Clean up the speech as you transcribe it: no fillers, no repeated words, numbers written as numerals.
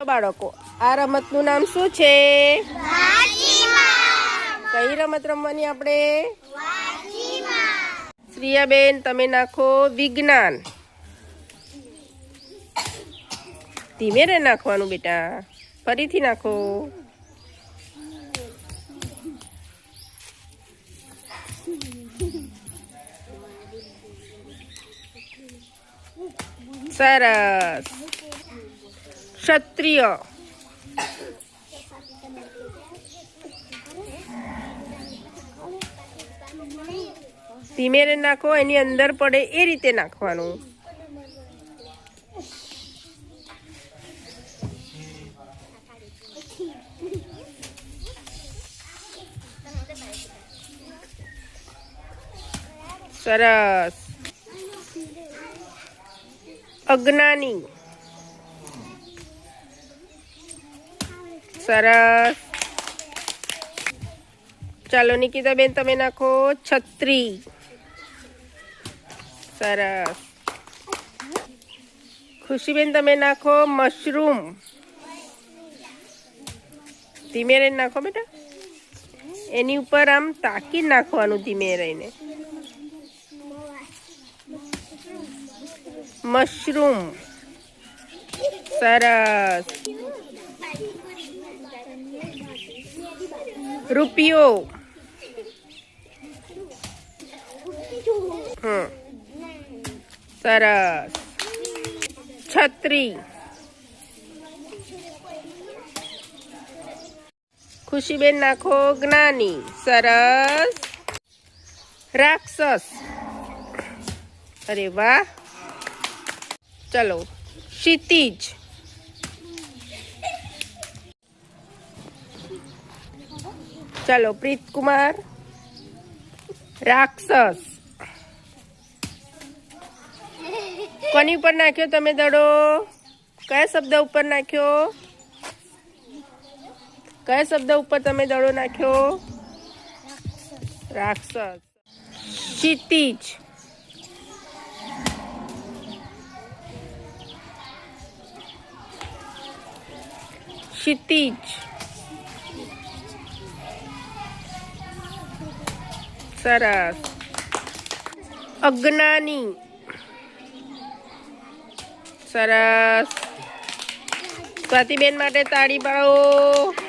બાળકો, આ રમતનું નામ શું છે? કઈ રમત રમવાની આપણે? શ્રીયાબેન, તમે નાખો વિજ્ઞાન. ધીમે રે નાખવાનું બેટા, ફરીથી નાખો. સરસ. ક્ષત્રિય. ધીમે રે નાખો, એની અંદર પડે એ રીતે નાખવાનું. સરસ. અજ્ઞાની. સરસ. ચાલો નિકિતાબેન, તમે નાખો છત્રી. સરસ. ખુશીબેન, તમે નાખો મશરૂમ. ધીમે રહીને નાખો બેટા, એની ઉપર આમ તાકી નાખવાનું ધીમે રહીને. મશરૂમ. સરસ. રૂપિયો. સરસ. છત્રી. ખુશીબેન નાખો જ્ઞાની. સરસ. રાક્ષસ. અરે વાહ. ચલો, ક્ષિતિજ. ચલો પ્રીતકુમાર. રાક્ષસ. કોની ઉપર નાખ્યો તમે દડો? કયા શબ્દ ઉપર નાખ્યો? કયા શબ્દ ઉપર તમે દડો નાખ્યો? રાક્ષસ. ક્ષિતિજ. ક્ષિતિજ. સરસ. અજ્ઞાની. સરસ. સ્વાતિબેન માટે તાળી પાડો.